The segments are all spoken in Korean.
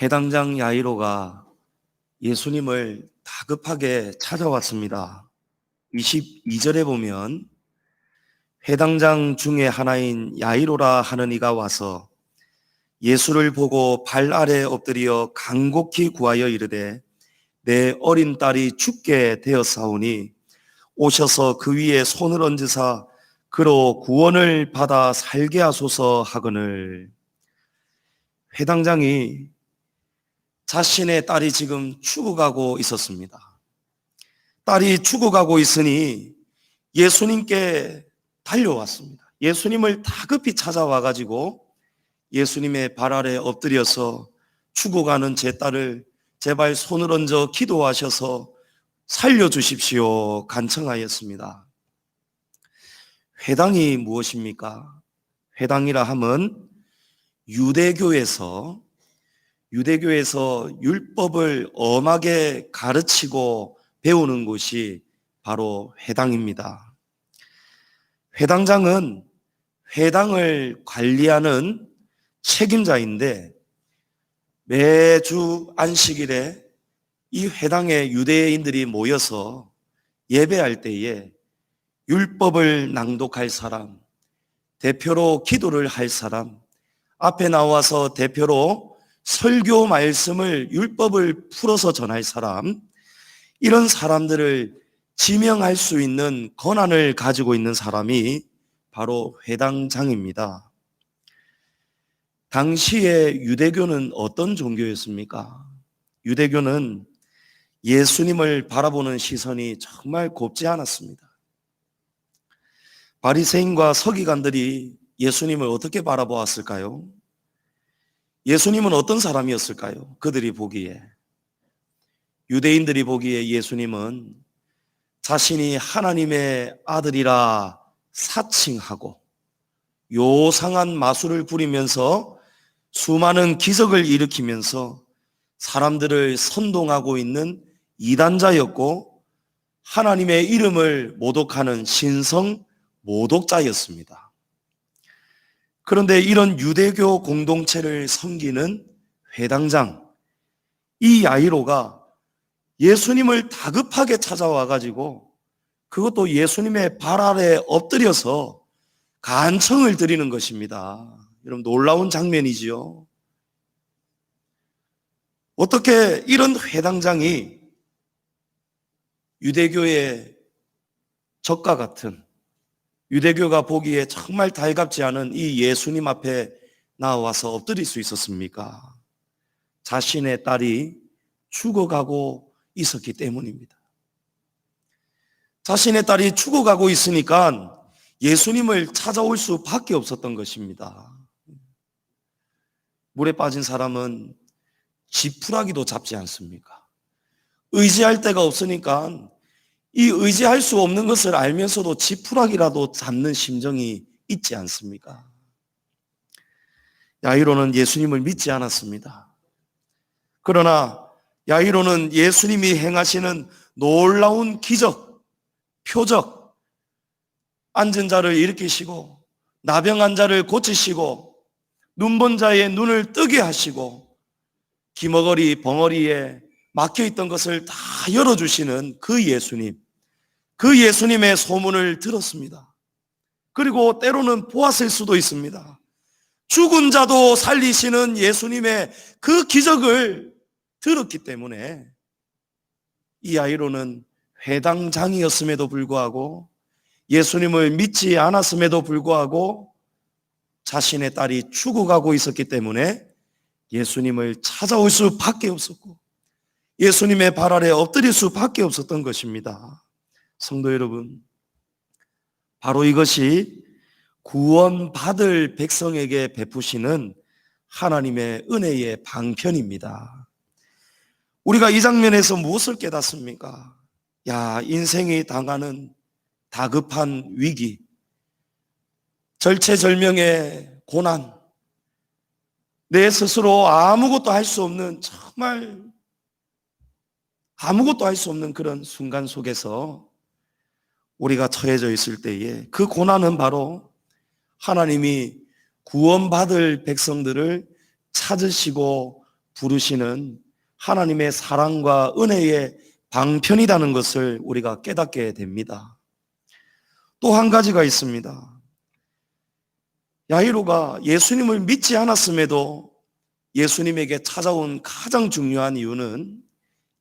회당장 야이로가 예수님을 다급하게 찾아왔습니다. 22절에 보면 회당장 중에 하나인 야이로라 하는 이가 와서 예수를 보고 발 아래 엎드려 간곡히 구하여 이르되 내 어린 딸이 죽게 되었사오니 오셔서 그 위에 손을 얹으사 그로 구원을 받아 살게 하소서 하거늘. 회당장이 자신의 딸이 지금 죽어가고 있었습니다. 딸이 죽어가고 있으니 예수님께 달려왔습니다. 예수님을 다급히 찾아와가지고 예수님의 발 아래 엎드려서 죽어가는 제 딸을 제발 손을 얹어 기도하셔서 살려주십시오 간청하였습니다. 회당이 무엇입니까? 회당이라 함은 유대교에서 율법을 엄하게 가르치고 배우는 곳이 바로 회당입니다. 회당장은 회당을 관리하는 책임자인데 매주 안식일에 이 회당에 유대인들이 모여서 예배할 때에 율법을 낭독할 사람, 대표로 기도를 할 사람, 앞에 나와서 대표로 설교 말씀을 율법을 풀어서 전할 사람, 이런 사람들을 지명할 수 있는 권한을 가지고 있는 사람이 바로 회당장입니다. 당시에 유대교는 어떤 종교였습니까? 유대교는 예수님을 바라보는 시선이 정말 곱지 않았습니다. 바리새인과 서기관들이 예수님을 어떻게 바라보았을까요? 예수님은 어떤 사람이었을까요? 그들이 보기에, 유대인들이 보기에 예수님은 자신이 하나님의 아들이라 사칭하고 요상한 마술을 부리면서 수많은 기적을 일으키면서 사람들을 선동하고 있는 이단자였고 하나님의 이름을 모독하는 신성 모독자였습니다. 그런데 이런 유대교 공동체를 섬기는 회당장, 이 야이로가 예수님을 다급하게 찾아와가지고 그것도 예수님의 발 아래 엎드려서 간청을 드리는 것입니다. 여러분, 놀라운 장면이지요. 어떻게 이런 회당장이 유대교의 적과 같은, 유대교가 보기에 정말 달갑지 않은 이 예수님 앞에 나와서 엎드릴 수 있었습니까? 자신의 딸이 죽어가고 있었기 때문입니다. 자신의 딸이 죽어가고 있으니까 예수님을 찾아올 수밖에 없었던 것입니다. 물에 빠진 사람은 지푸라기도 잡지 않습니까? 의지할 데가 없으니까 이 의지할 수 없는 것을 알면서도 지푸라기라도 잡는 심정이 있지 않습니까? 야이로는 예수님을 믿지 않았습니다. 그러나 야이로는 예수님이 행하시는 놀라운 기적, 표적, 앉은 자를 일으키시고 나병한 자를 고치시고 눈본 자의 눈을 뜨게 하시고 기머거리 벙어리에 막혀있던 것을 다 열어주시는 그 예수님, 그 예수님의 소문을 들었습니다. 그리고 때로는 보았을 수도 있습니다. 죽은 자도 살리시는 예수님의 그 기적을 들었기 때문에 이 야이로는 회당장이었음에도 불구하고 예수님을 믿지 않았음에도 불구하고 자신의 딸이 죽어가고 있었기 때문에 예수님을 찾아올 수밖에 없었고 예수님의 발 아래 엎드릴 수밖에 없었던 것입니다. 성도 여러분, 바로 이것이 구원받을 백성에게 베푸시는 하나님의 은혜의 방편입니다. 우리가 이 장면에서 무엇을 깨닫습니까? 인생이 당하는 다급한 위기, 절체절명의 고난, 내 스스로 아무것도 할 수 없는, 정말 아무것도 할 수 없는 그런 순간 속에서 우리가 처해져 있을 때에 그 고난은 바로 하나님이 구원받을 백성들을 찾으시고 부르시는 하나님의 사랑과 은혜의 방편이라는 것을 우리가 깨닫게 됩니다. 또 한 가지가 있습니다. 야이로가 예수님을 믿지 않았음에도 예수님에게 찾아온 가장 중요한 이유는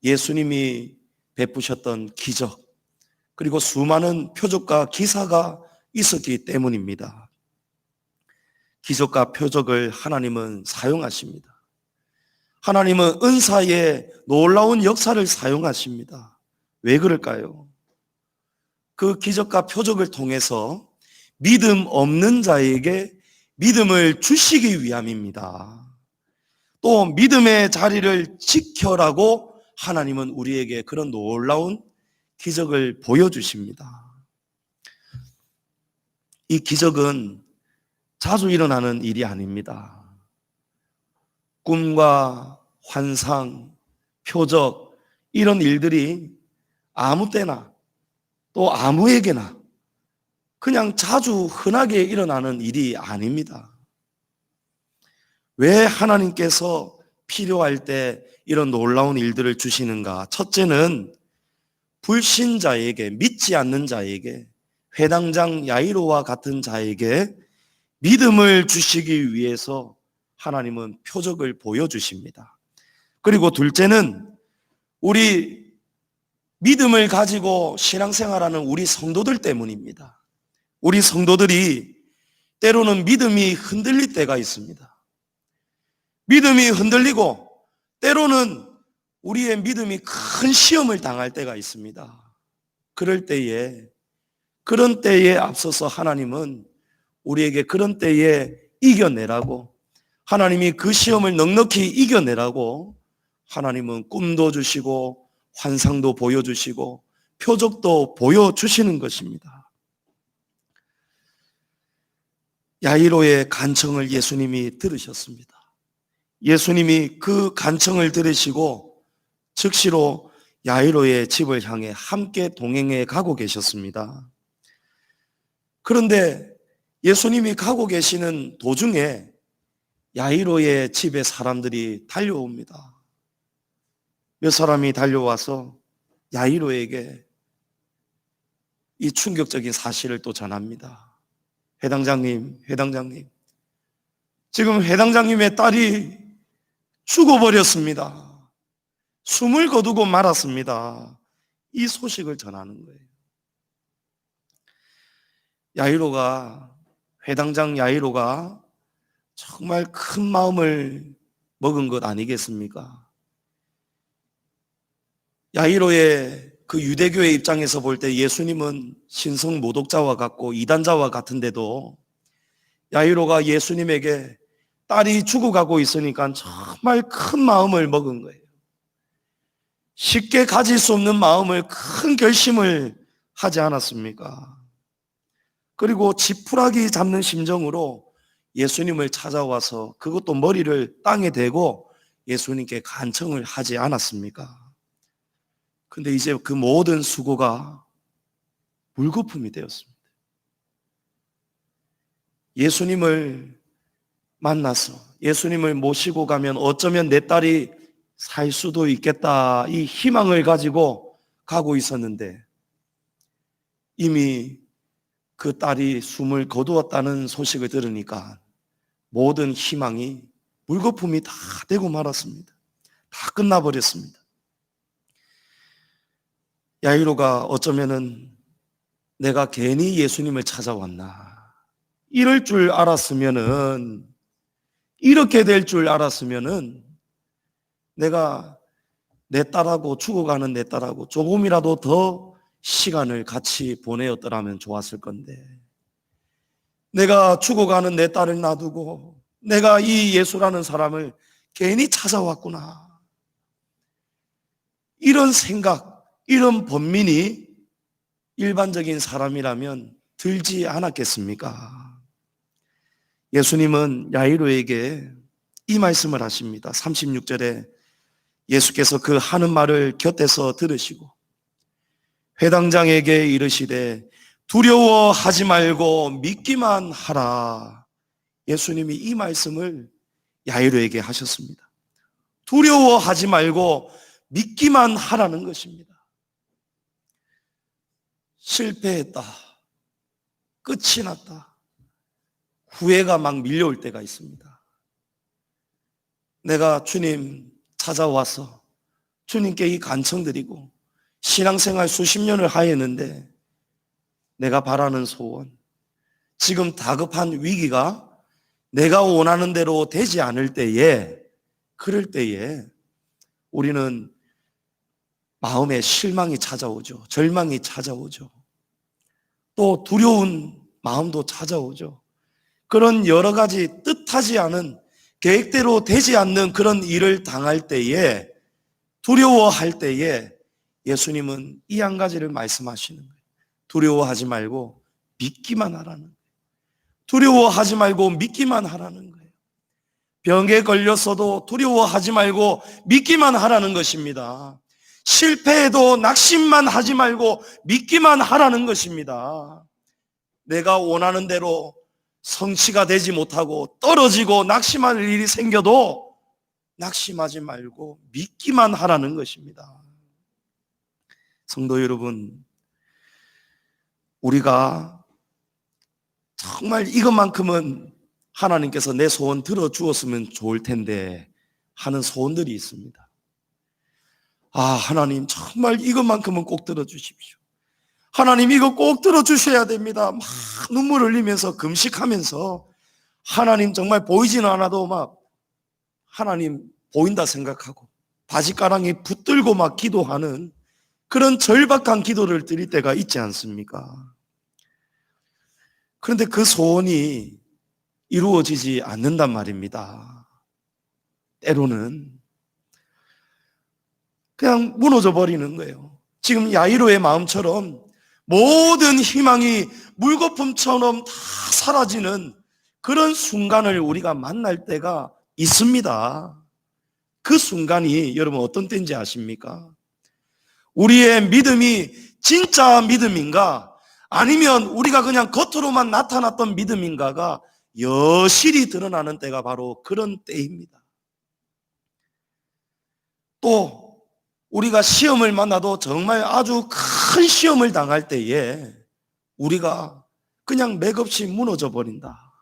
예수님이 베푸셨던 기적, 그리고 수많은 표적과 기사가 있었기 때문입니다. 기적과 표적을 하나님은 사용하십니다. 하나님은 은사의 놀라운 역사를 사용하십니다. 왜 그럴까요? 그 기적과 표적을 통해서 믿음 없는 자에게 믿음을 주시기 위함입니다. 또 믿음의 자리를 지켜라고 하나님은 우리에게 그런 놀라운 기적을 보여주십니다. 이 기적은 자주 일어나는 일이 아닙니다. 꿈과 환상, 표적, 이런 일들이 아무 때나 또 아무에게나 그냥 자주 흔하게 일어나는 일이 아닙니다. 왜 하나님께서 필요할 때 이런 놀라운 일들을 주시는가? 첫째는 불신자에게, 믿지 않는 자에게, 회당장 야이로와 같은 자에게 믿음을 주시기 위해서 하나님은 표적을 보여주십니다. 그리고 둘째는 우리 믿음을 가지고 신앙생활하는 우리 성도들 때문입니다. 우리 성도들이 때로는 믿음이 흔들릴 때가 있습니다. 믿음이 흔들리고 때로는 우리의 믿음이 큰 시험을 당할 때가 있습니다. 그런 때에 앞서서 하나님은 우리에게 그런 때에 이겨내라고, 하나님이 그 시험을 넉넉히 이겨내라고 하나님은 꿈도 주시고 환상도 보여주시고 표적도 보여주시는 것입니다. 야이로의 간청을 예수님이 들으셨습니다. 예수님이 그 간청을 들으시고 즉시로 야이로의 집을 향해 함께 동행해 가고 계셨습니다. 그런데 예수님이 가고 계시는 도중에 야이로의 집에 사람들이 달려옵니다. 몇 사람이 달려와서 야이로에게 이 충격적인 사실을 또 전합니다. 회당장님, 지금 회당장님의 딸이 죽어버렸습니다. 숨을 거두고 말았습니다. 이 소식을 전하는 거예요. 회당장 야이로가 정말 큰 마음을 먹은 것 아니겠습니까? 야이로의 그 유대교의 입장에서 볼 때 예수님은 신성 모독자와 같고 이단자와 같은데도 야이로가 예수님에게 딸이 죽어가고 있으니까 정말 큰 마음을 먹은 거예요. 쉽게 가질 수 없는 마음을, 큰 결심을 하지 않았습니까? 그리고 지푸라기 잡는 심정으로 예수님을 찾아와서 그것도 머리를 땅에 대고 예수님께 간청을 하지 않았습니까? 근데 이제 그 모든 수고가 물거품이 되었습니다. 예수님을 만나서 예수님을 모시고 가면 어쩌면 내 딸이 살 수도 있겠다, 이 희망을 가지고 가고 있었는데 이미 그 딸이 숨을 거두었다는 소식을 들으니까 모든 희망이 물거품이 다 되고 말았습니다. 다 끝나버렸습니다. 야이로가 어쩌면은 내가 괜히 예수님을 찾아왔나, 이럴 줄 알았으면은, 이렇게 될 줄 알았으면은 내가 내 딸하고, 죽어가는 내 딸하고 조금이라도 더 시간을 같이 보내었더라면 좋았을 건데, 내가 죽어가는 내 딸을 놔두고 내가 이 예수라는 사람을 괜히 찾아왔구나, 이런 생각, 이런 번민이 일반적인 사람이라면 들지 않았겠습니까? 예수님은 야이로에게 이 말씀을 하십니다. 36절에 예수께서 그 하는 말을 곁에서 들으시고 회당장에게 이르시되 두려워하지 말고 믿기만 하라. 예수님이 이 말씀을 야이로에게 하셨습니다. 두려워하지 말고 믿기만 하라는 것입니다. 실패했다, 끝이 났다, 후회가 막 밀려올 때가 있습니다. 내가 주님 찾아와서 주님께 이 간청드리고 신앙생활 수십 년을 하였는데 내가 바라는 소원, 지금 다급한 위기가 내가 원하는 대로 되지 않을 때에, 그럴 때에 우리는 마음에 실망이 찾아오죠. 절망이 찾아오죠. 또 두려운 마음도 찾아오죠. 그런 여러 가지 뜻하지 않은, 계획대로 되지 않는 그런 일을 당할 때에, 두려워할 때에 예수님은 이 한 가지를 말씀하시는 거예요. 두려워하지 말고 믿기만 하라는 거예요. 두려워하지 말고 믿기만 하라는 거예요. 병에 걸렸어도 두려워하지 말고 믿기만 하라는 것입니다. 실패해도 낙심만 하지 말고 믿기만 하라는 것입니다. 내가 원하는 대로 성취가 되지 못하고 떨어지고 낙심할 일이 생겨도 낙심하지 말고 믿기만 하라는 것입니다. 성도 여러분, 우리가 정말 이것만큼은 하나님께서 내 소원 들어주었으면 좋을 텐데 하는 소원들이 있습니다. 하나님 정말 이것만큼은 꼭 들어주십시오. 하나님 이거 꼭 들어주셔야 됩니다. 막 눈물 흘리면서 금식하면서 하나님 정말 보이지는 않아도 막 하나님 보인다 생각하고 바지가랑이 붙들고 막 기도하는 그런 절박한 기도를 드릴 때가 있지 않습니까? 그런데 그 소원이 이루어지지 않는단 말입니다. 때로는 그냥 무너져 버리는 거예요. 지금 야이로의 마음처럼 모든 희망이 물거품처럼 다 사라지는 그런 순간을 우리가 만날 때가 있습니다. 그 순간이 여러분 어떤 때인지 아십니까? 우리의 믿음이 진짜 믿음인가, 아니면 우리가 그냥 겉으로만 나타났던 믿음인가가 여실히 드러나는 때가 바로 그런 때입니다. 또 우리가 시험을 만나도 정말 아주 큰 시험을 당할 때에 우리가 그냥 맥없이 무너져 버린다.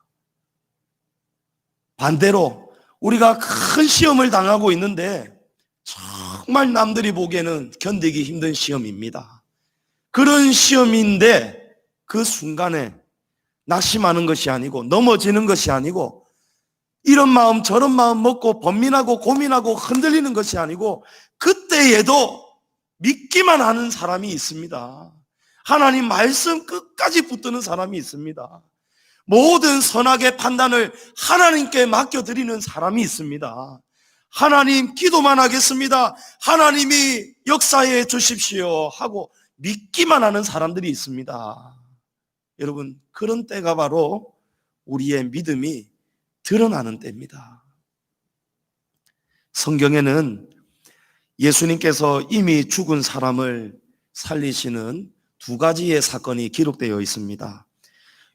반대로 우리가 큰 시험을 당하고 있는데 정말 남들이 보기에는 견디기 힘든 시험입니다. 그런 시험인데 그 순간에 낙심하는 것이 아니고 넘어지는 것이 아니고 이런 마음 저런 마음 먹고 번민하고 고민하고 흔들리는 것이 아니고 그때에도 믿기만 하는 사람이 있습니다. 하나님 말씀 끝까지 붙드는 사람이 있습니다. 모든 선악의 판단을 하나님께 맡겨드리는 사람이 있습니다. 하나님 기도만 하겠습니다. 하나님이 역사해 주십시오 하고 믿기만 하는 사람들이 있습니다. 여러분, 그런 때가 바로 우리의 믿음이 드러나는 때입니다. 성경에는 예수님께서 이미 죽은 사람을 살리시는 두 가지의 사건이 기록되어 있습니다.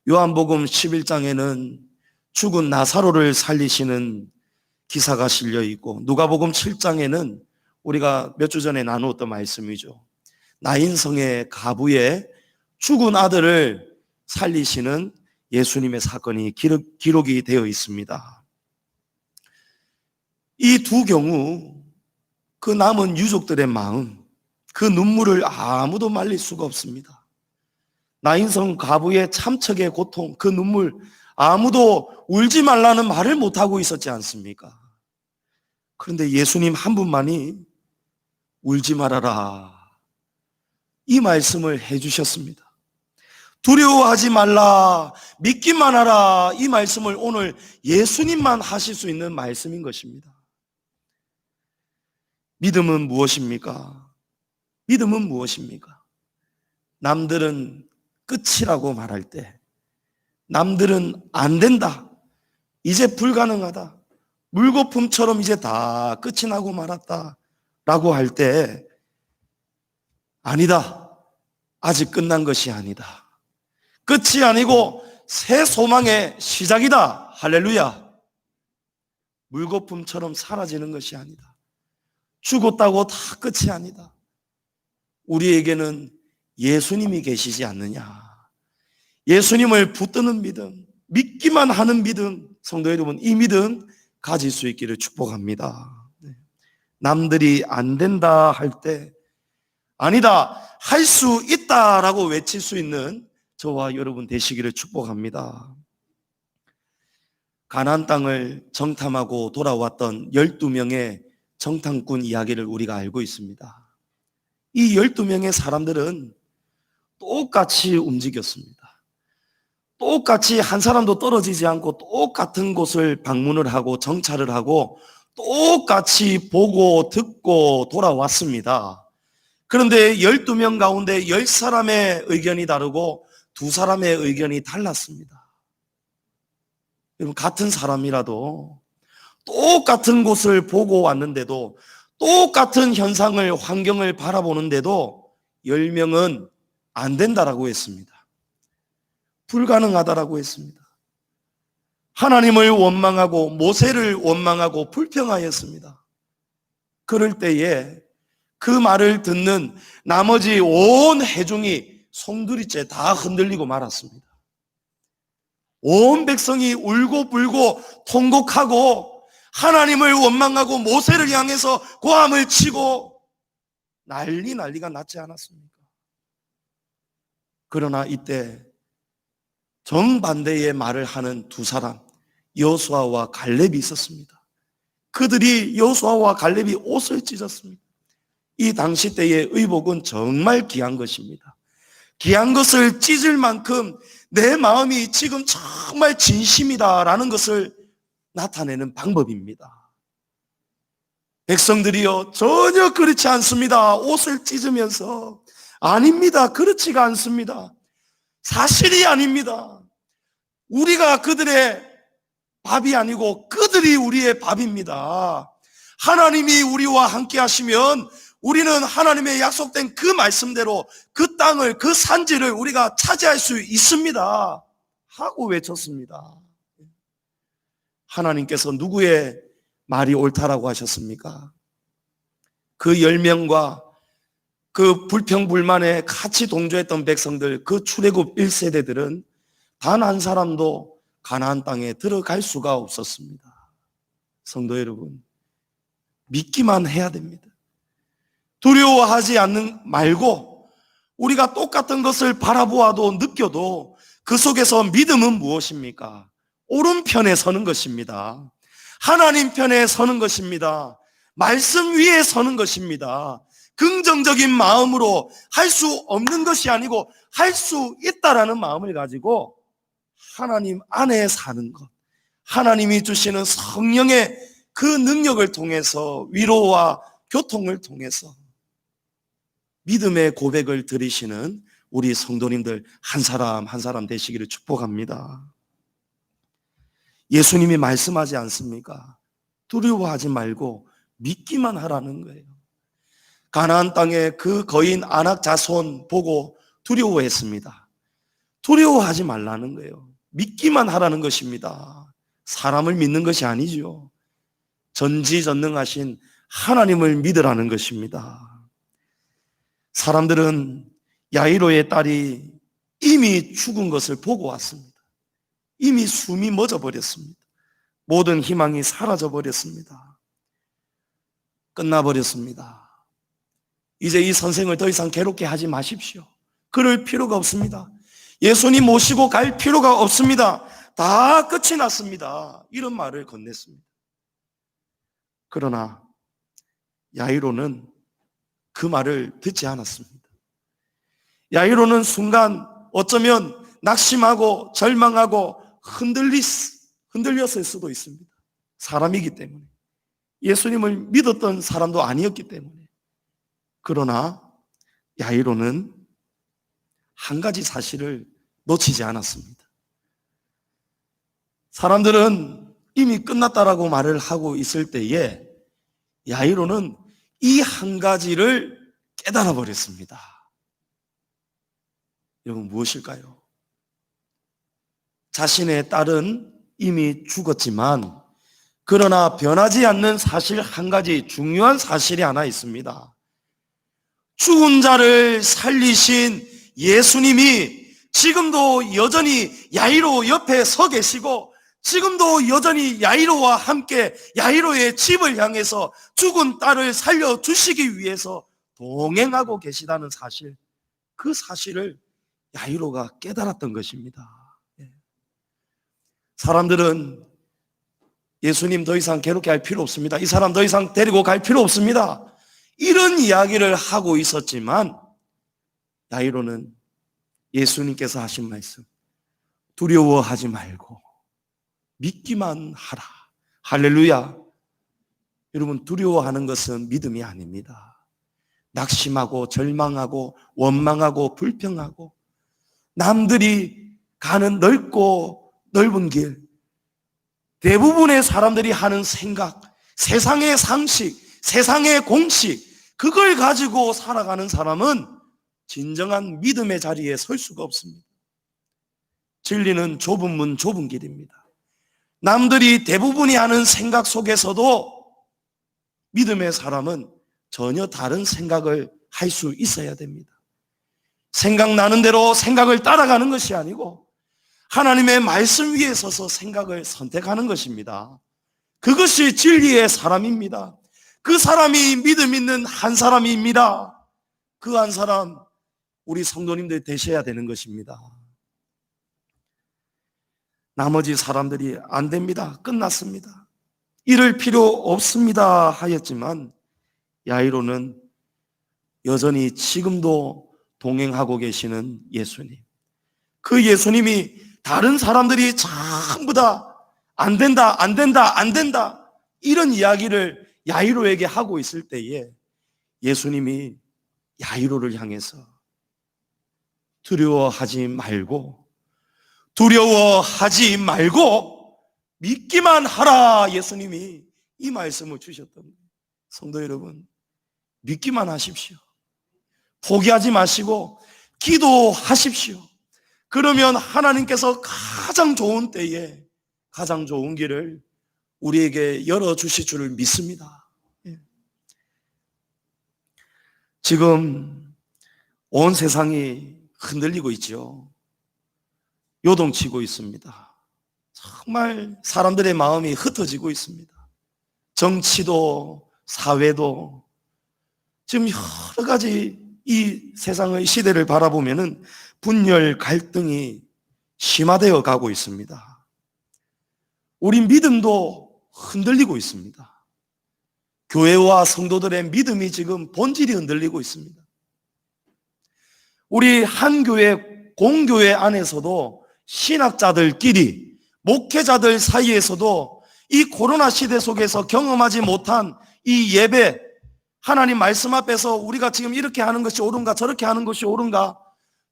요한복음 11장에는 죽은 나사로를 살리시는 기사가 실려 있고, 누가복음 7장에는 우리가 몇 주 전에 나누었던 말씀이죠. 나인성의 가부의 죽은 아들을 살리시는 예수님의 사건이 기록이 되어 있습니다. 이 두 경우 그 남은 유족들의 마음, 그 눈물을 아무도 말릴 수가 없습니다. 나인성 가부의 참척의 고통, 그 눈물 아무도 울지 말라는 말을 못하고 있었지 않습니까? 그런데 예수님 한 분만이 울지 말아라, 이 말씀을 해주셨습니다. 두려워하지 말라, 믿기만 하라, 이 말씀을 오늘 예수님만 하실 수 있는 말씀인 것입니다. 믿음은 무엇입니까? 믿음은 무엇입니까? 남들은 끝이라고 말할 때, 남들은 안 된다, 이제 불가능하다, 물거품처럼 이제 다 끝이 나고 말았다 라고 할 때, 아니다, 아직 끝난 것이 아니다, 끝이 아니고 새 소망의 시작이다, 할렐루야. 물거품처럼 사라지는 것이 아니다. 죽었다고 다 끝이 아니다. 우리에게는 예수님이 계시지 않느냐. 예수님을 붙드는 믿음, 믿기만 하는 믿음, 성도 여러분, 이 믿음 가질 수 있기를 축복합니다. 남들이 안 된다 할 때 아니다, 할 수 있다라고 외칠 수 있는 저와 여러분 되시기를 축복합니다. 가나안 땅을 정탐하고 돌아왔던 12명의 정탐꾼 이야기를 우리가 알고 있습니다. 이 12명의 사람들은 똑같이 움직였습니다. 똑같이 한 사람도 떨어지지 않고 똑같은 곳을 방문을 하고 정찰을 하고 똑같이 보고 듣고 돌아왔습니다. 그런데 12명 가운데 10사람의 의견이 다르고 2사람의 의견이 달랐습니다. 여러분, 같은 사람이라도 똑같은 곳을 보고 왔는데도 똑같은 현상을, 환경을 바라보는데도 10명은 안 된다라고 했습니다. 불가능하다라고 했습니다. 하나님을 원망하고 모세를 원망하고 불평하였습니다. 그럴 때에 그 말을 듣는 나머지 온 회중이 송두리째 다 흔들리고 말았습니다. 온 백성이 울고 불고 통곡하고 하나님을 원망하고 모세를 향해서 고함을 치고 난리가 났지 않았습니까? 그러나 이때 정반대의 말을 하는 2사람, 여호수아와 갈렙이 있었습니다. 그들이, 여호수아와 갈렙이 옷을 찢었습니다. 이 당시 때의 의복은 정말 귀한 것입니다. 귀한 것을 찢을 만큼 내 마음이 지금 정말 진심이다라는 것을 나타내는 방법입니다. 백성들이요, 전혀 그렇지 않습니다. 옷을 찢으면서 아닙니다. 그렇지가 않습니다. 사실이 아닙니다. 우리가 그들의 밥이 아니고 그들이 우리의 밥입니다. 하나님이 우리와 함께 하시면 우리는 하나님의 약속된 그 말씀대로 그 땅을, 그 산지를 우리가 차지할 수 있습니다 하고 외쳤습니다. 하나님께서 누구의 말이 옳다라고 하셨습니까? 그 10명과 그 불평불만에 같이 동조했던 백성들, 그 출애굽 1세대들은 단 한 사람도 가나안 땅에 들어갈 수가 없었습니다. 성도 여러분, 믿기만 해야 됩니다. 두려워하지 않는 말고 우리가 똑같은 것을 바라보아도 느껴도 그 속에서 믿음은 무엇입니까? 오른편에 서는 것입니다. 하나님 편에 서는 것입니다. 말씀 위에 서는 것입니다. 긍정적인 마음으로 할 수 없는 것이 아니고 할 수 있다라는 마음을 가지고 하나님 안에 사는 것, 하나님이 주시는 성령의 그 능력을 통해서, 위로와 교통을 통해서 믿음의 고백을 드리시는 우리 성도님들 한 사람 한 사람 되시기를 축복합니다. 예수님이 말씀하지 않습니까? 두려워하지 말고 믿기만 하라는 거예요. 가나안 땅의 그 거인 아낙 자손 보고 두려워했습니다. 두려워하지 말라는 거예요. 믿기만 하라는 것입니다. 사람을 믿는 것이 아니죠. 전지전능하신 하나님을 믿으라는 것입니다. 사람들은 야이로의 딸이 이미 죽은 것을 보고 왔습니다. 이미 숨이 멎어버렸습니다. 모든 희망이 사라져버렸습니다. 끝나버렸습니다. 이제 이 선생을 더 이상 괴롭게 하지 마십시오. 그럴 필요가 없습니다. 예수님 모시고 갈 필요가 없습니다. 다 끝이 났습니다. 이런 말을 건넸습니다. 그러나 야이로는 그 말을 듣지 않았습니다. 야이로는 순간 어쩌면 낙심하고 절망하고 흔들렸을 수도 있습니다. 사람이기 때문에, 예수님을 믿었던 사람도 아니었기 때문에. 그러나 야이로는 한 가지 사실을 놓치지 않았습니다. 사람들은 이미 끝났다라고 말을 하고 있을 때에 야이로는 이 한 가지를 깨달아 버렸습니다. 여러분, 무엇일까요? 자신의 딸은 이미 죽었지만 그러나 변하지 않는 사실 한 가지, 중요한 사실이 하나 있습니다. 죽은 자를 살리신 예수님이 지금도 여전히 야이로 옆에 서 계시고, 지금도 여전히 야이로와 함께 야이로의 집을 향해서 죽은 딸을 살려주시기 위해서 동행하고 계시다는 사실, 그 사실을 야이로가 깨달았던 것입니다. 사람들은 예수님 더 이상 괴롭게 할 필요 없습니다. 이 사람 더 이상 데리고 갈 필요 없습니다. 이런 이야기를 하고 있었지만 야이로는 예수님께서 하신 말씀, 두려워하지 말고 믿기만 하라. 할렐루야. 여러분, 두려워하는 것은 믿음이 아닙니다. 낙심하고 절망하고 원망하고 불평하고 남들이 가는 넓고 넓은 길, 대부분의 사람들이 하는 생각, 세상의 상식, 세상의 공식, 그걸 가지고 살아가는 사람은 진정한 믿음의 자리에 설 수가 없습니다. 진리는 좁은 문, 좁은 길입니다. 남들이 대부분이 하는 생각 속에서도 믿음의 사람은 전혀 다른 생각을 할 수 있어야 됩니다. 생각나는 대로 생각을 따라가는 것이 아니고 하나님의 말씀 위에 서서 생각을 선택하는 것입니다. 그것이 진리의 사람입니다. 그 사람이 믿음 있는 한 사람입니다. 그 한 사람, 우리 성도님들 되셔야 되는 것입니다. 나머지 사람들이 안 됩니다. 끝났습니다. 이럴 필요 없습니다 하였지만 야이로는 여전히 지금도 동행하고 계시는 예수님, 그 예수님이 다른 사람들이 전부 다 안 된다, 안 된다, 안 된다 이런 이야기를 야이로에게 하고 있을 때에 예수님이 야이로를 향해서 두려워하지 말고 믿기만 하라, 예수님이 이 말씀을 주셨던 거예요. 성도 여러분, 믿기만 하십시오. 포기하지 마시고 기도하십시오. 그러면 하나님께서 가장 좋은 때에 가장 좋은 길을 우리에게 열어주실 줄을 믿습니다. 지금 온 세상이 흔들리고 있죠. 요동치고 있습니다. 정말 사람들의 마음이 흩어지고 있습니다. 정치도 사회도 지금 여러 가지 이 세상의 시대를 바라보면은 분열 갈등이 심화되어 가고 있습니다. 우리 믿음도 흔들리고 있습니다. 교회와 성도들의 믿음이 지금 본질이 흔들리고 있습니다. 우리 한 교회, 공교회 안에서도 신학자들끼리, 목회자들 사이에서도 이 코로나 시대 속에서 경험하지 못한 이 예배, 하나님 말씀 앞에서 우리가 지금 이렇게 하는 것이 옳은가 저렇게 하는 것이 옳은가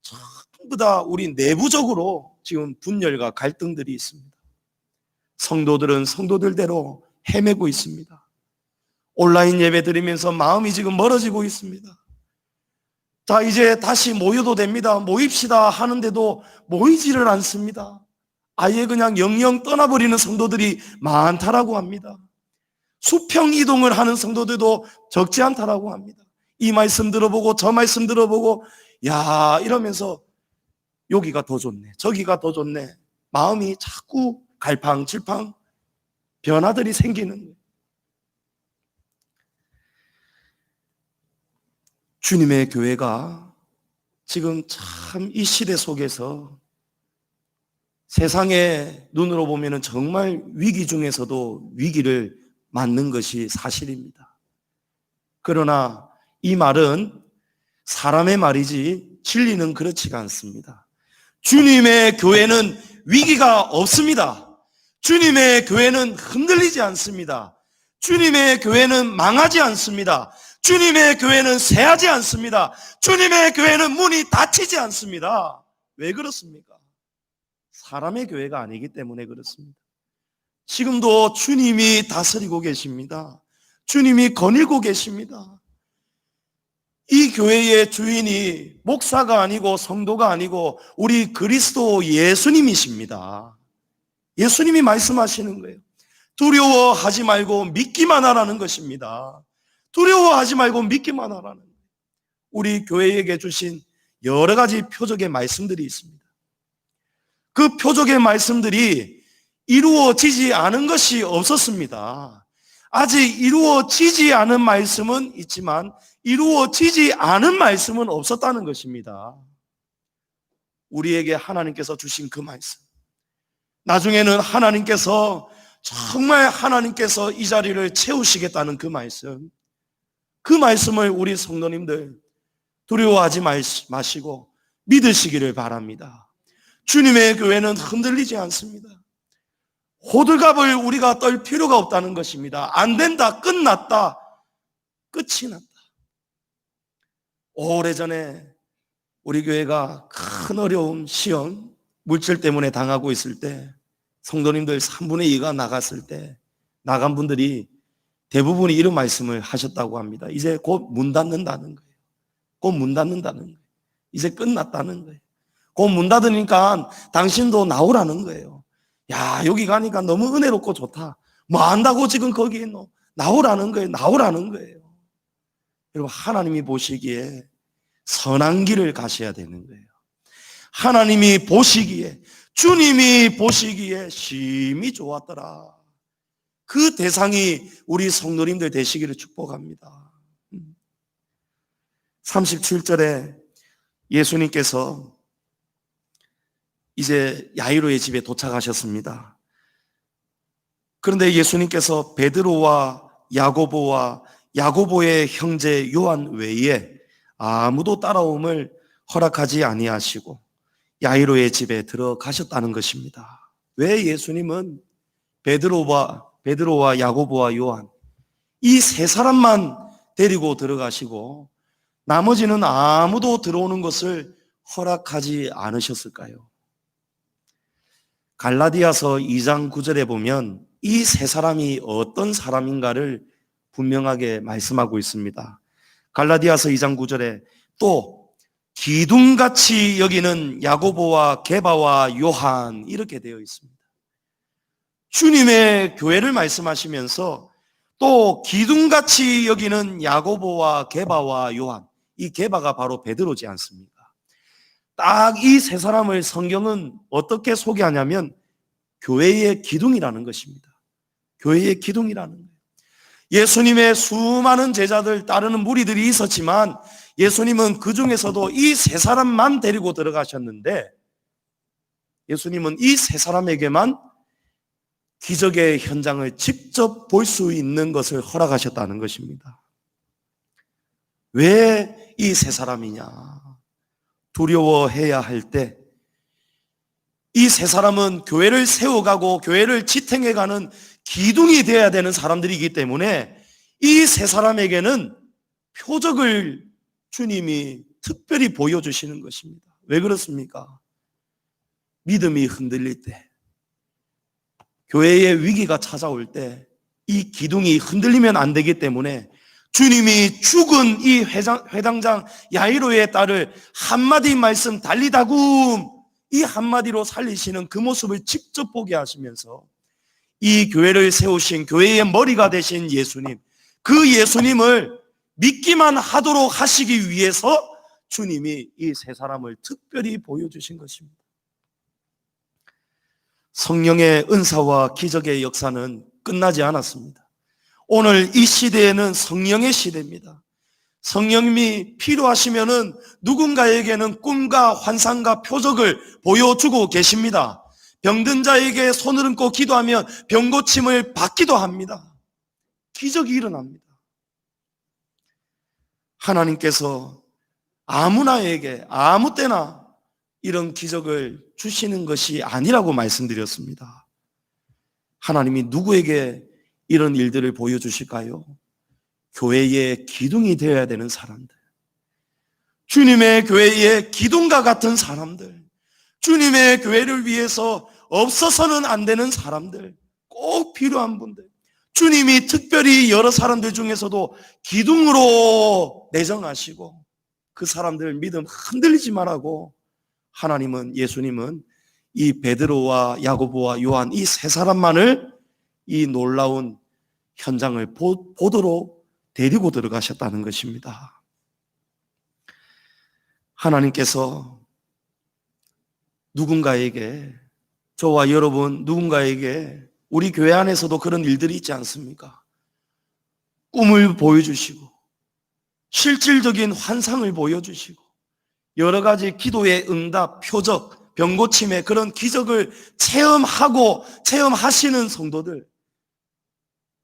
전부 다 우리 내부적으로 지금 분열과 갈등들이 있습니다. 성도들은 성도들대로 헤매고 있습니다. 온라인 예배 드리면서 마음이 지금 멀어지고 있습니다. 자, 이제 다시 모여도 됩니다. 모입시다 하는데도 모이지를 않습니다. 아예 그냥 영영 떠나버리는 성도들이 많다라고 합니다. 수평 이동을 하는 성도들도 적지 않다라고 합니다. 이 말씀 들어보고 저 말씀 들어보고 야 이러면서 여기가 더 좋네, 저기가 더 좋네, 마음이 자꾸 갈팡질팡 변화들이 생기는 거예요. 주님의 교회가 지금 참 이 시대 속에서 세상의 눈으로 보면 정말 위기 중에서도 위기를 맞는 것이 사실입니다. 그러나 이 말은 사람의 말이지 진리는 그렇지가 않습니다. 주님의 교회는 위기가 없습니다. 주님의 교회는 흔들리지 않습니다. 주님의 교회는 망하지 않습니다. 주님의 교회는 쇠하지 않습니다. 주님의 교회는 문이 닫히지 않습니다. 왜 그렇습니까? 사람의 교회가 아니기 때문에 그렇습니다. 지금도 주님이 다스리고 계십니다. 주님이 거닐고 계십니다. 이 교회의 주인이 목사가 아니고 성도가 아니고 우리 그리스도 예수님이십니다. 예수님이 말씀하시는 거예요. 두려워하지 말고 믿기만 하라는 것입니다. 두려워하지 말고 믿기만 하라는 거예요. 우리 교회에게 주신 여러 가지 표적의 말씀들이 있습니다. 그 표적의 말씀들이 이루어지지 않은 것이 없었습니다. 아직 이루어지지 않은 말씀은 있지만 이루어지지 않은 말씀은 없었다는 것입니다. 우리에게 하나님께서 주신 그 말씀, 나중에는 하나님께서 정말 하나님께서 이 자리를 채우시겠다는 그 말씀을 우리 성도님들 두려워하지 마시고 믿으시기를 바랍니다. 주님의 교회는 흔들리지 않습니다. 호들갑을 우리가 떨 필요가 없다는 것입니다. 안 된다, 끝났다, 끝이 났다. 오래전에 우리 교회가 큰 어려움, 시험, 물질 때문에 당하고 있을 때 성도님들 3분의 2가 나갔을 때 나간 분들이 대부분이 이런 말씀을 하셨다고 합니다. 이제 곧 문 닫는다는 거예요. 곧 문 닫는다는 거예요. 이제 끝났다는 거예요. 곧 문 닫으니까 당신도 나오라는 거예요. 야, 여기 가니까 너무 은혜롭고 좋다. 뭐 안다고 지금 거기에 있노? 나오라는 거예요. 나오라는 거예요. 여러분, 하나님이 보시기에 선한 길을 가셔야 되는 거예요. 하나님이 보시기에, 주님이 보시기에 심히 좋았더라. 그 대상이 우리 성도님들 되시기를 축복합니다. 37절에 예수님께서 이제 야이로의 집에 도착하셨습니다. 그런데 예수님께서 베드로와 야고보의 형제 요한 외에 아무도 따라옴을 허락하지 아니하시고 야이로의 집에 들어가셨다는 것입니다. 왜 예수님은 베드로와 야고보와 요한 이 세 사람만 데리고 들어가시고 나머지는 아무도 들어오는 것을 허락하지 않으셨을까요? 갈라디아서 2장 9절에 보면 이 세 사람이 어떤 사람인가를 분명하게 말씀하고 있습니다. 갈라디아서 2장 9절에 또 기둥같이 여기는 야고보와 게바와 요한 이렇게 되어 있습니다. 주님의 교회를 말씀하시면서 또 기둥같이 여기는 야고보와 게바와 요한, 이 게바가 바로 베드로지 않습니까? 딱 이 세 사람을 성경은 어떻게 소개하냐면 교회의 기둥이라는 것입니다. 교회의 기둥이라는 거예요. 예수님의 수많은 제자들 따르는 무리들이 있었지만 예수님은 그 중에서도 이 세 사람만 데리고 들어가셨는데 예수님은 이 세 사람에게만 기적의 현장을 직접 볼 수 있는 것을 허락하셨다는 것입니다. 왜 이 세 사람이냐? 두려워해야 할 때 이 세 사람은 교회를 세워가고 교회를 지탱해가는 기둥이 되어야 되는 사람들이기 때문에 이 세 사람에게는 표적을 주님이 특별히 보여주시는 것입니다. 왜 그렇습니까? 믿음이 흔들릴 때, 교회의 위기가 찾아올 때 이 기둥이 흔들리면 안 되기 때문에 주님이 죽은 이 회당장 야이로의 딸을 한마디 말씀 달리다굼 이 한마디로 살리시는 그 모습을 직접 보게 하시면서 이 교회를 세우신 교회의 머리가 되신 예수님, 그 예수님을 믿기만 하도록 하시기 위해서 주님이 이 세 사람을 특별히 보여주신 것입니다. 성령의 은사와 기적의 역사는 끝나지 않았습니다. 오늘 이 시대에는 성령의 시대입니다. 성령님이 필요하시면은 누군가에게는 꿈과 환상과 표적을 보여주고 계십니다. 병든 자에게 손을 얹고 기도하면 병 고침을 받기도 합니다. 기적이 일어납니다. 하나님께서 아무나에게 아무 때나 이런 기적을 주시는 것이 아니라고 말씀드렸습니다. 하나님이 누구에게 이런 일들을 보여주실까요? 교회의 기둥이 되어야 되는 사람들, 주님의 교회의 기둥과 같은 사람들, 주님의 교회를 위해서 없어서는 안 되는 사람들, 꼭 필요한 분들, 주님이 특별히 여러 사람들 중에서도 기둥으로 내정하시고 그 사람들 믿음 흔들리지 말라고 하나님은, 예수님은 이 베드로와 야고보와 요한 이 세 사람만을 이 놀라운 현장을 보도록 데리고 들어가셨다는 것입니다. 하나님께서 누군가에게, 저와 여러분 누군가에게, 우리 교회 안에서도 그런 일들이 있지 않습니까? 꿈을 보여주시고 실질적인 환상을 보여주시고 여러 가지 기도의 응답, 표적, 병고침의 그런 기적을 체험하시는 성도들,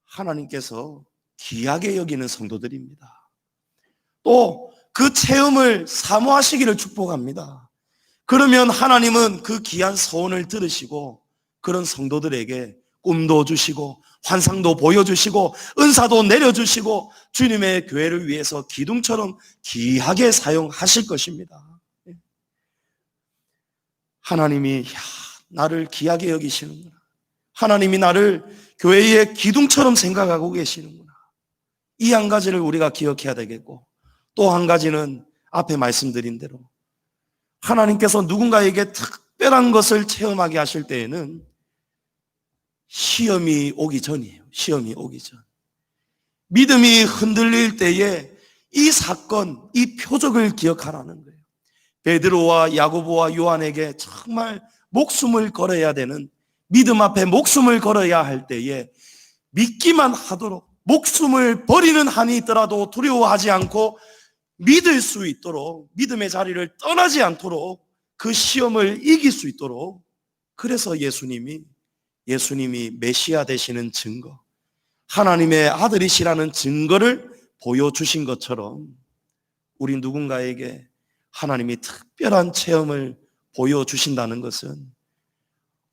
하나님께서 귀하게 여기는 성도들입니다. 또 그 체험을 사모하시기를 축복합니다. 그러면 하나님은 그 귀한 소원을 들으시고 그런 성도들에게 꿈도 주시고 환상도 보여주시고 은사도 내려주시고 주님의 교회를 위해서 기둥처럼 귀하게 사용하실 것입니다. 하나님이 나를 귀하게 여기시는구나, 하나님이 나를 교회의 기둥처럼 생각하고 계시는구나, 이 한 가지를 우리가 기억해야 되겠고, 또 한 가지는 앞에 말씀드린 대로 하나님께서 누군가에게 특별한 것을 체험하게 하실 때에는 시험이 오기 전이에요. 시험이 오기 전. 믿음이 흔들릴 때에 이 사건, 이 표적을 기억하라는 거예요. 베드로와 야고보와 요한에게 정말 목숨을 걸어야 되는, 믿음 앞에 목숨을 걸어야 할 때에 믿기만 하도록, 목숨을 버리는 한이 있더라도 두려워하지 않고 믿을 수 있도록, 믿음의 자리를 떠나지 않도록 그 시험을 이길 수 있도록, 그래서 예수님이 메시아 되시는 증거, 하나님의 아들이시라는 증거를 보여주신 것처럼 우리 누군가에게 하나님이 특별한 체험을 보여주신다는 것은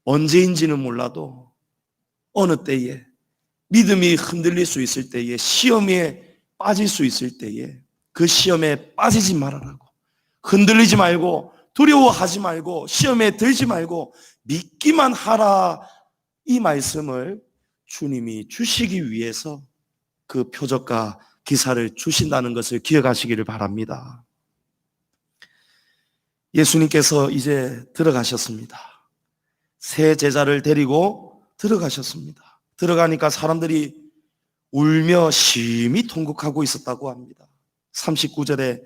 언제인지는 몰라도 어느 때에 믿음이 흔들릴 수 있을 때에, 시험에 빠질 수 있을 때에 그 시험에 빠지지 말아라고, 흔들리지 말고 두려워하지 말고 시험에 들지 말고 믿기만 하라, 이 말씀을 주님이 주시기 위해서 그 표적과 기사를 주신다는 것을 기억하시기를 바랍니다. 예수님께서 이제 들어가셨습니다. 새 제자를 데리고 들어가셨습니다. 들어가니까 사람들이 울며 심히 통곡하고 있었다고 합니다. 39절에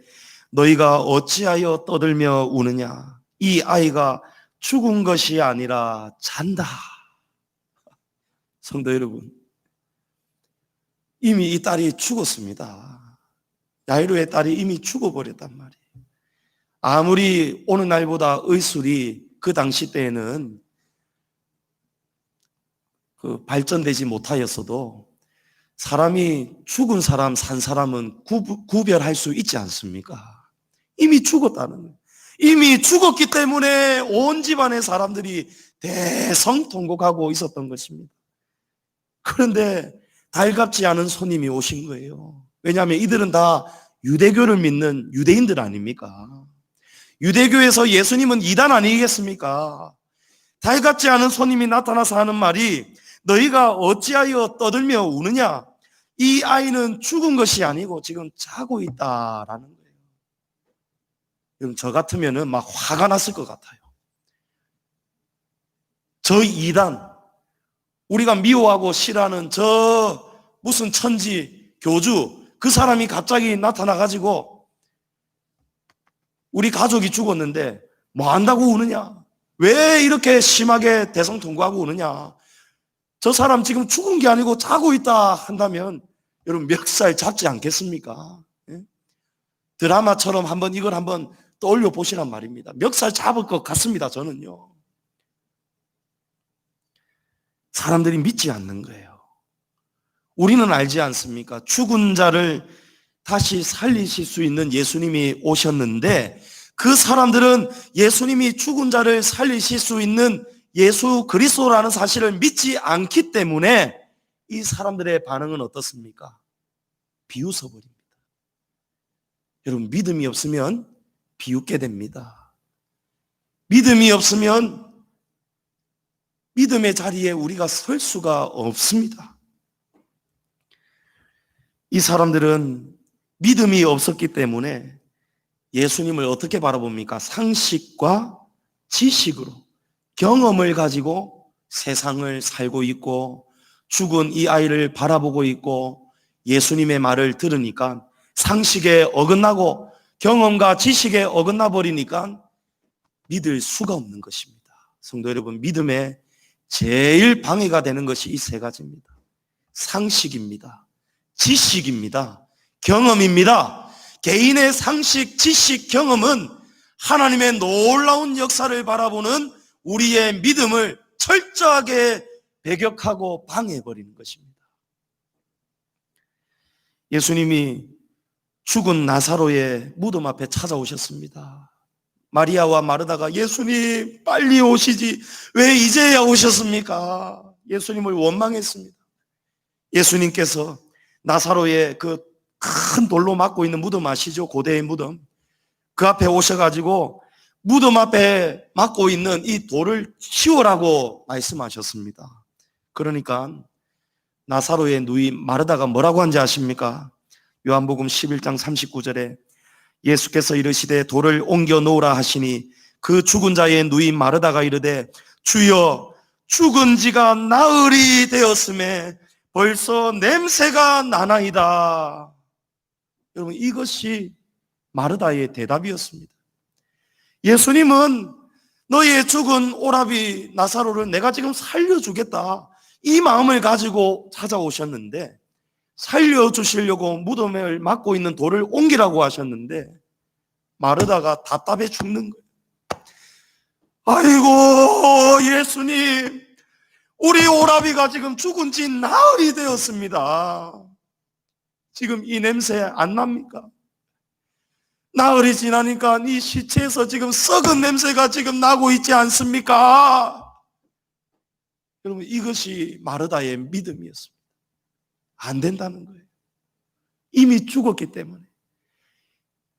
너희가 어찌하여 떠들며 우느냐, 이 아이가 죽은 것이 아니라 잔다. 성도 여러분, 이미 이 딸이 죽었습니다. 야이로의 딸이 이미 죽어버렸단 말이에요. 아무리 오는 날보다 의술이 그 당시 때에는 발전되지 못하였어도 사람이 죽은 사람, 산 사람은 구별할 수 있지 않습니까? 이미 죽었다는 거예요. 이미 죽었기 때문에 온 집안의 사람들이 대성통곡하고 있었던 것입니다. 그런데 달갑지 않은 손님이 오신 거예요. 왜냐하면 이들은 다 유대교를 믿는 유대인들 아닙니까? 유대교에서 예수님은 이단 아니겠습니까? 달갑지 않은 손님이 나타나서 하는 말이 너희가 어찌하여 떠들며 우느냐, 이 아이는 죽은 것이 아니고 지금 자고 있다라는 거예요. 여러분, 저 같으면 막 화가 났을 것 같아요. 저 이단, 우리가 미워하고 싫어하는 저 무슨 천지 교주, 그 사람이 갑자기 나타나가지고 우리 가족이 죽었는데 뭐 한다고 우느냐, 왜 이렇게 심하게 대성통곡하고 우느냐, 저 사람 지금 죽은 게 아니고 자고 있다 한다면 여러분 멱살 잡지 않겠습니까? 드라마처럼 이걸 한번 떠올려 보시란 말입니다. 멱살 잡을 것 같습니다. 저는요. 사람들이 믿지 않는 거예요. 우리는 알지 않습니까? 죽은 자를 다시 살리실 수 있는 예수님이 오셨는데 그 사람들은 예수님이 죽은 자를 살리실 수 있는 예수 그리스도라는 사실을 믿지 않기 때문에 이 사람들의 반응은 어떻습니까? 비웃어버립니다. 여러분, 믿음이 없으면 비웃게 됩니다. 믿음이 없으면 믿음의 자리에 우리가 설 수가 없습니다. 이 사람들은 믿음이 없었기 때문에 예수님을 어떻게 바라봅니까? 상식과 지식으로, 경험을 가지고 세상을 살고 있고 죽은 이 아이를 바라보고 있고 예수님의 말을 들으니까 상식에 어긋나고 경험과 지식에 어긋나 버리니까 믿을 수가 없는 것입니다. 성도 여러분, 믿음에 제일 방해가 되는 것이 이 세 가지입니다. 상식입니다. 지식입니다. 경험입니다. 개인의 상식, 지식, 경험은 하나님의 놀라운 역사를 바라보는 우리의 믿음을 철저하게 배격하고 방해해버리는 것입니다. 예수님이 죽은 나사로의 무덤 앞에 찾아오셨습니다. 마리아와 마르다가 예수님 빨리 오시지 왜 이제야 오셨습니까? 예수님을 원망했습니다. 예수님께서 나사로의 그 큰 돌로 막고 있는 무덤 아시죠? 고대의 무덤. 그 앞에 오셔가지고 무덤 앞에 막고 있는 이 돌을 치우라고 말씀하셨습니다. 그러니까 나사로의 누이 마르다가 뭐라고 한지 아십니까? 요한복음 11장 39절에 예수께서 이르시되 돌을 옮겨 놓으라 하시니 그 죽은 자의 누이 마르다가 이르되 주여 죽은 지가 나흘이 되었음에 벌써 냄새가 나나이다. 여러분, 이것이 마르다의 대답이었습니다. 예수님은 너의 죽은 오라비 나사로를 내가 지금 살려주겠다, 이 마음을 가지고 찾아오셨는데, 살려주시려고 무덤을 막고 있는 돌을 옮기라고 하셨는데 마르다가 답답해 죽는 거예요. 아이고 예수님, 우리 오라비가 지금 죽은 지 나흘이 되었습니다. 지금 이 냄새 안 납니까? 나흘이 지나니까 이 시체에서 지금 썩은 냄새가 지금 나고 있지 않습니까? 여러분, 이것이 마르다의 믿음이었습니다. 안 된다는 거예요. 이미 죽었기 때문에.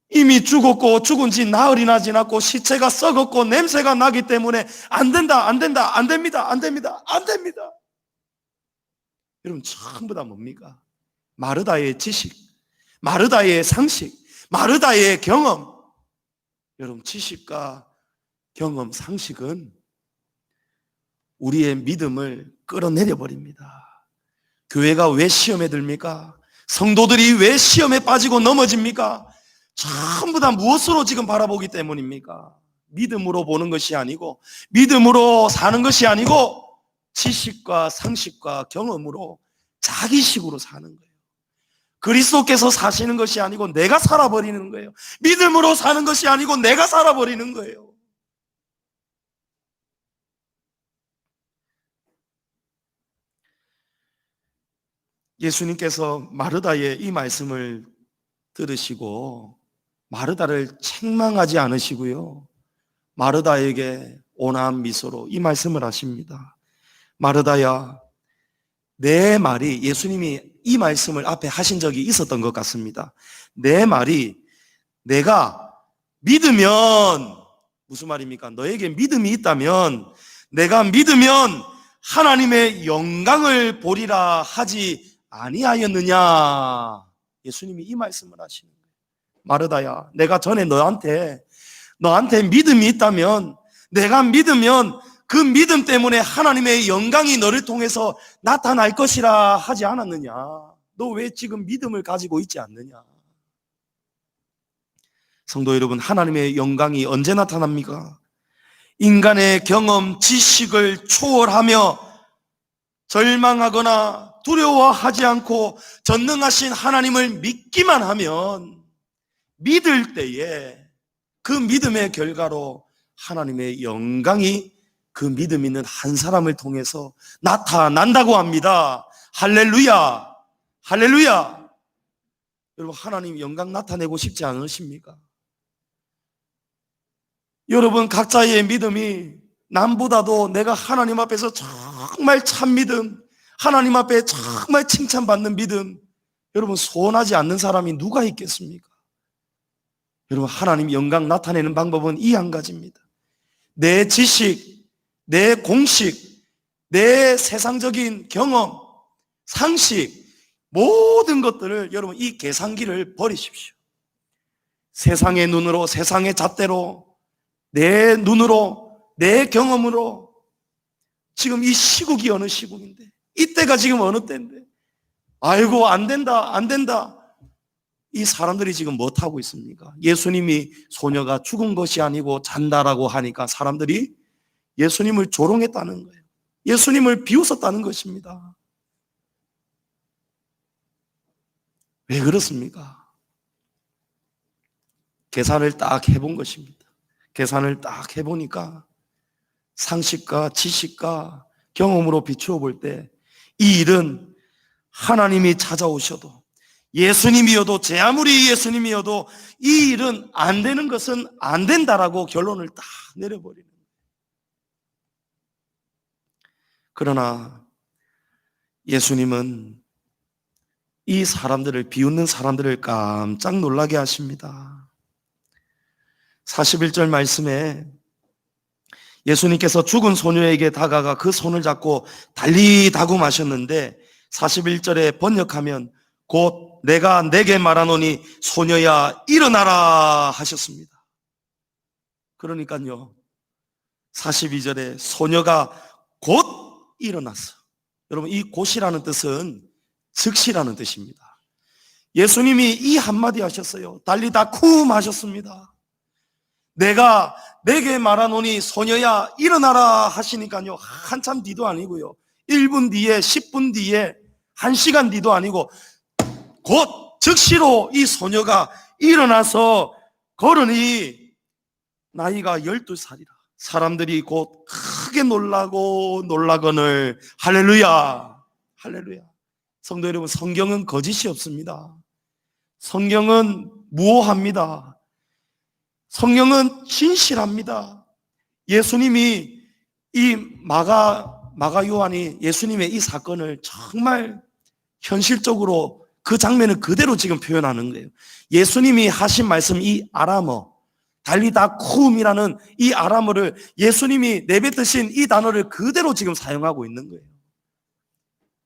이미 죽었고 죽은 지 나흘이나 지났고 시체가 썩었고 냄새가 나기 때문에 안 된다, 안 된다, 안 됩니다, 안 됩니다, 안 됩니다. 여러분, 전부 다 뭡니까? 마르다의 지식, 마르다의 상식, 마르다의 경험. 여러분, 지식과 경험, 상식은 우리의 믿음을 끌어내려 버립니다. 교회가 왜 시험에 들입니까? 성도들이 왜 시험에 빠지고 넘어집니까? 전부 다 무엇으로 지금 바라보기 때문입니까? 믿음으로 보는 것이 아니고, 믿음으로 사는 것이 아니고, 지식과 상식과 경험으로 자기식으로 사는 거예요. 그리스도께서 사시는 것이 아니고 내가 살아버리는 거예요. 믿음으로 사는 것이 아니고 내가 살아버리는 거예요. 예수님께서 마르다의 이 말씀을 들으시고 마르다를 책망하지 않으시고요, 마르다에게 온화한 미소로 이 말씀을 하십니다. 마르다야, 내 말이, 예수님이 이 말씀을 앞에 하신 적이 있었던 것 같습니다. 내 말이 내가 믿으면, 무슨 말입니까? 너에게 믿음이 있다면, 내가 믿으면 하나님의 영광을 보리라 하지 아니하였느냐. 예수님이 이 말씀을 하시는 거예요. 마르다야, 내가 전에 너한테 믿음이 있다면, 내가 믿으면 그 믿음 때문에 하나님의 영광이 너를 통해서 나타날 것이라 하지 않았느냐. 너 왜 지금 믿음을 가지고 있지 않느냐. 성도 여러분, 하나님의 영광이 언제 나타납니까? 인간의 경험, 지식을 초월하며 절망하거나 두려워하지 않고 전능하신 하나님을 믿기만 하면, 믿을 때에 그 믿음의 결과로 하나님의 영광이 그 믿음 있는 한 사람을 통해서 나타난다고 합니다. 할렐루야, 할렐루야. 여러분, 하나님 영광 나타내고 싶지 않으십니까? 여러분, 각자의 믿음이 남보다도 내가 하나님 앞에서 정말 참 믿음, 하나님 앞에 정말 칭찬받는 믿음, 여러분, 소원하지 않는 사람이 누가 있겠습니까? 여러분, 하나님 영광 나타내는 방법은 이 한 가지입니다. 내 지식, 내 공식, 내 세상적인 경험, 상식, 모든 것들을, 여러분, 이 계산기를 버리십시오. 세상의 눈으로, 세상의 잣대로, 내 눈으로, 내 경험으로. 지금 이 시국이 어느 시국인데, 이때가 지금 어느 때인데, 아이고 안 된다 안 된다. 이 사람들이 지금 못하고 있습니까? 예수님이 소녀가 죽은 것이 아니고 잔다라고 하니까 사람들이 예수님을 조롱했다는 거예요. 예수님을 비웃었다는 것입니다. 왜 그렇습니까? 계산을 딱 해본 것입니다. 계산을 딱 해보니까 상식과 지식과 경험으로 비추어 볼 때 이 일은 하나님이 찾아오셔도, 예수님이어도, 제 아무리 예수님이어도 이 일은 안 되는 것은 안 된다라고 결론을 딱 내려버리는 거예요. 그러나 예수님은 이 사람들을, 비웃는 사람들을 깜짝 놀라게 하십니다. 41절 말씀에 예수님께서 죽은 소녀에게 다가가 그 손을 잡고 달리 다굼하셨는데 41절에 번역하면 곧 내가 내게 말하노니 소녀야 일어나라 하셨습니다. 그러니까요, 42절에 소녀가 곧 일어났어. 여러분, 이 곧이라는 뜻은 즉시라는 뜻입니다. 예수님이 이 한마디 하셨어요. 달리다 쿰 하셨습니다. 내가 내게 말하노니 소녀야 일어나라 하시니까요, 한참 뒤도 아니고요, 1분 뒤에, 10분 뒤에, 1시간 뒤도 아니고 곧 즉시로 이 소녀가 일어나서 걸으니 나이가 12살이라 사람들이 곧 크게 놀라고 놀라거늘. 할렐루야, 할렐루야. 성도 여러분, 성경은 거짓이 없습니다. 성경은 무오합니다. 성경은 진실합니다. 예수님이 이 마가 요한이 예수님의 이 사건을 정말 현실적으로 그 장면을 그대로 지금 표현하는 거예요. 예수님이 하신 말씀, 이 아람어, 달리다 쿰이라는 이 아람어를 예수님이 내뱉으신 이 단어를 그대로 지금 사용하고 있는 거예요.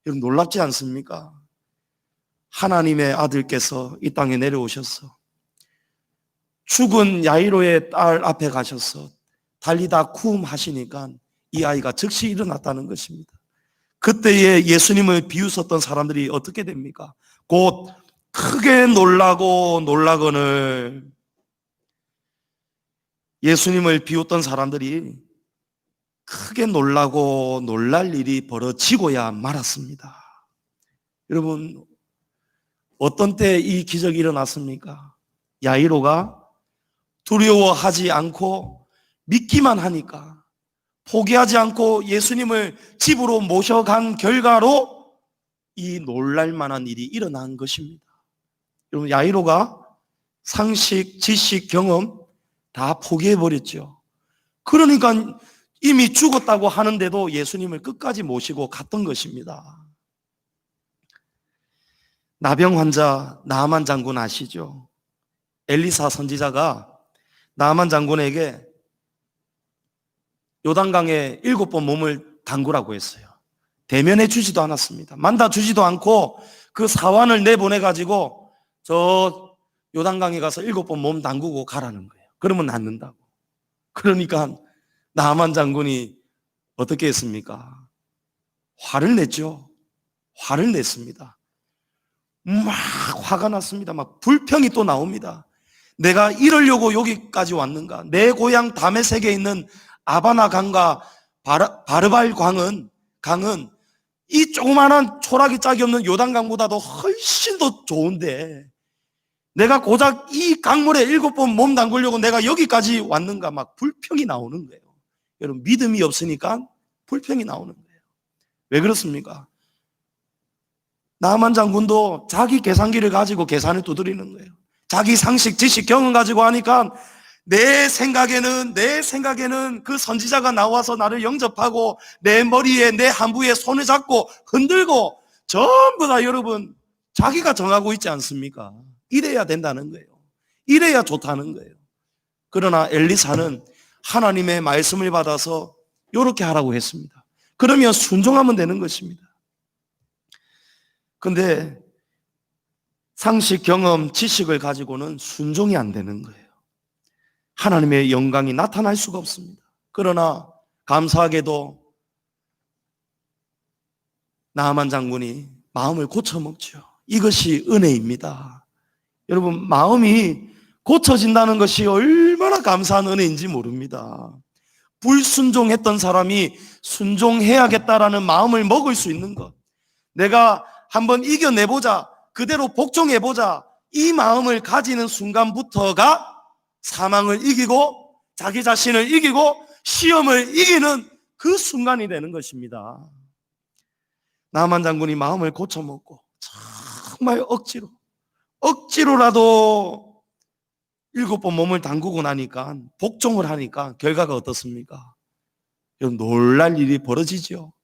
여러분, 놀랍지 않습니까? 하나님의 아들께서 이 땅에 내려오셔서 죽은 야이로의 딸 앞에 가셔서 달리다 쿰 하시니까 이 아이가 즉시 일어났다는 것입니다. 그때에 예수님을 비웃었던 사람들이 어떻게 됩니까? 곧 크게 놀라고 놀라거늘. 예수님을 비웃던 사람들이 크게 놀라고 놀랄 일이 벌어지고야 말았습니다. 여러분, 어떤 때 이 기적이 일어났습니까? 야이로가 두려워하지 않고 믿기만 하니까, 포기하지 않고 예수님을 집으로 모셔간 결과로 이 놀랄만한 일이 일어난 것입니다. 여러분, 야이로가 상식, 지식, 경험 다 포기해버렸죠. 그러니까 이미 죽었다고 하는데도 예수님을 끝까지 모시고 갔던 것입니다. 나병 환자 나아만 장군 아시죠? 엘리사 선지자가 나아만 장군에게 요단강에 7번 몸을 담그라고 했어요. 대면해 주지도 않았습니다. 만다 주지도 않고 그 사환을 내보내가지고 저 요단강에 가서 7번 몸 담그고 가라는 거예요. 그러면 낫는다고. 그러니까 나아만 장군이 어떻게 했습니까? 화를 냈죠. 화를 냈습니다. 막 화가 났습니다. 막 불평이 또 나옵니다. 내가 이러려고 여기까지 왔는가? 내 고향 다메섹에 있는 아바나 강과 바르발 강은 이 조그마한 초락이 짝이 없는 요단강보다도 훨씬 더 좋은데 내가 고작 이 강물에 7번 몸 담그려고 내가 여기까지 왔는가? 막 불평이 나오는 거예요. 여러분, 믿음이 없으니까 불평이 나오는 거예요. 왜 그렇습니까? 나아만 장군도 자기 계산기를 가지고 계산을 두드리는 거예요. 자기 상식, 지식, 경험 가지고 하니까 내 생각에는 그 선지자가 나와서 나를 영접하고 내 머리에, 내 한부에 손을 잡고 흔들고 전부 다 여러분 자기가 정하고 있지 않습니까? 이래야 된다는 거예요. 이래야 좋다는 거예요. 그러나 엘리사는 하나님의 말씀을 받아서 이렇게 하라고 했습니다. 그러면 순종하면 되는 것입니다. 근데 상식, 경험, 지식을 가지고는 순종이 안 되는 거예요. 하나님의 영광이 나타날 수가 없습니다. 그러나 감사하게도 나아만 장군이 마음을 고쳐먹죠. 이것이 은혜입니다. 여러분, 마음이 고쳐진다는 것이 얼마나 감사한 은혜인지 모릅니다. 불순종했던 사람이 순종해야겠다라는 마음을 먹을 수 있는 것, 내가 한번 이겨내보자, 그대로 복종해보자, 이 마음을 가지는 순간부터가 사망을 이기고 자기 자신을 이기고 시험을 이기는 그 순간이 되는 것입니다. 나만 장군이 마음을 고쳐먹고 정말 억지로라도 7번 몸을 담그고 나니까, 복종을 하니까 결과가 어떻습니까? 놀랄 일이 벌어지죠.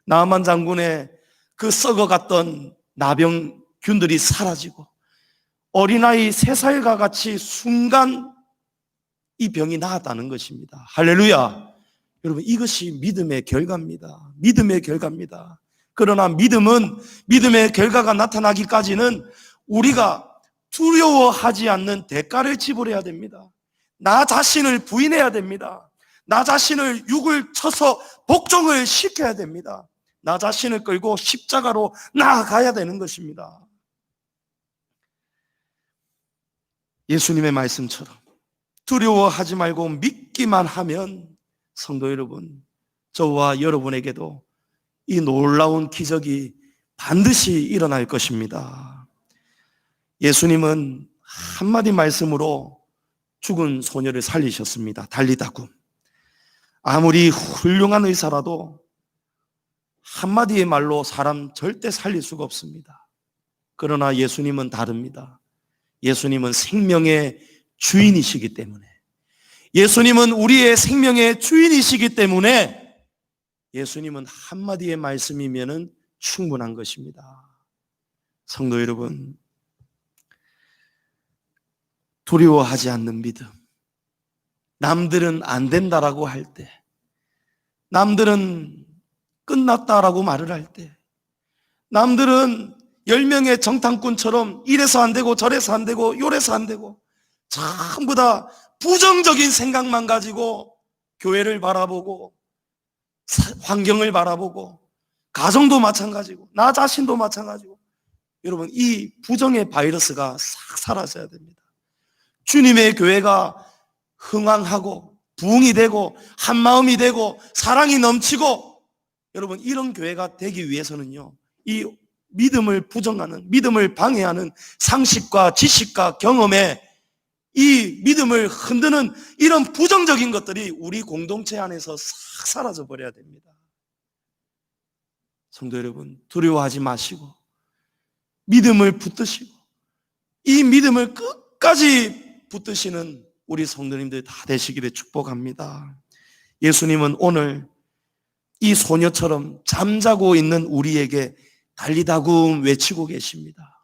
나만 장군의 그 썩어갔던 나병균들이 사라지고 어린아이 3살과 같이 순간 이 병이 나았다는 것입니다. 할렐루야. 여러분, 이것이 믿음의 결과입니다. 믿음의 결과입니다. 그러나 믿음의 결과가 나타나기까지는 우리가 두려워하지 않는 대가를 지불해야 됩니다. 나 자신을 부인해야 됩니다. 나 자신을 육을 쳐서 복종을 시켜야 됩니다. 나 자신을 끌고 십자가로 나아가야 되는 것입니다. 예수님의 말씀처럼 두려워하지 말고 믿기만 하면, 성도 여러분, 저와 여러분에게도 이 놀라운 기적이 반드시 일어날 것입니다. 예수님은 한마디 말씀으로 죽은 소녀를 살리셨습니다. 달리다굼. 아무리 훌륭한 의사라도 한마디의 말로 사람 절대 살릴 수가 없습니다. 그러나 예수님은 다릅니다. 예수님은 생명의 주인이시기 때문에, 예수님은 우리의 생명의 주인이시기 때문에 예수님은 한마디의 말씀이면 충분한 것입니다. 성도 여러분, 두려워하지 않는 믿음, 남들은 안 된다라고 할 때, 남들은 끝났다라고 말을 할 때, 남들은 10명의 정탐꾼처럼 이래서 안 되고 저래서 안 되고 요래서 안 되고 전부 다 부정적인 생각만 가지고 교회를 바라보고 환경을 바라보고 가정도 마찬가지고 나 자신도 마찬가지고, 여러분, 이 부정의 바이러스가 싹 사라져야 됩니다. 주님의 교회가 흥왕하고 부흥이 되고 한마음이 되고 사랑이 넘치고, 여러분, 이런 교회가 되기 위해서는요, 이 믿음을 부정하는, 믿음을 방해하는 상식과 지식과 경험에 이 믿음을 흔드는 이런 부정적인 것들이 우리 공동체 안에서 싹 사라져 버려야 됩니다. 성도 여러분, 두려워하지 마시고 믿음을 붙드시고 이 믿음을 끝까지 붙드시는 우리 성도님들 다 되시기를 축복합니다. 예수님은 오늘 이 소녀처럼 잠자고 있는 우리에게 달리다굼 외치고 계십니다.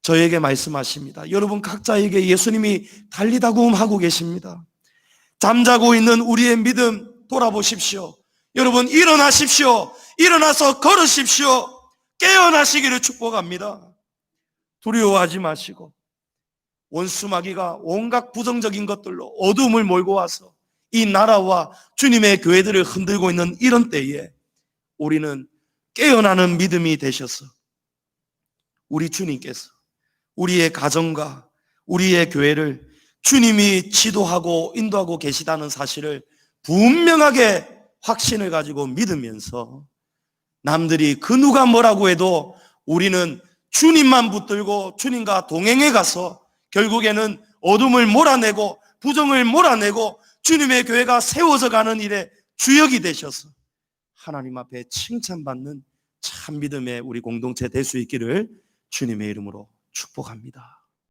저에게 말씀하십니다. 여러분 각자에게 예수님이 달리다굼 하고 계십니다. 잠자고 있는 우리의 믿음 돌아보십시오. 여러분, 일어나십시오. 일어나서 걸으십시오. 깨어나시기를 축복합니다. 두려워하지 마시고, 원수마귀가 온갖 부정적인 것들로 어둠을 몰고 와서 이 나라와 주님의 교회들을 흔들고 있는 이런 때에 우리는 깨어나는 믿음이 되셔서 우리 주님께서 우리의 가정과 우리의 교회를 주님이 지도하고 인도하고 계시다는 사실을 분명하게 확신을 가지고 믿으면서 남들이 그 누가 뭐라고 해도 우리는 주님만 붙들고 주님과 동행해 가서 결국에는 어둠을 몰아내고 부정을 몰아내고 주님의 교회가 세워져 가는 일에 주역이 되셔서 하나님 앞에 칭찬받는 참 믿음의 우리 공동체 될 수 있기를 주님의 이름으로 축복합니다.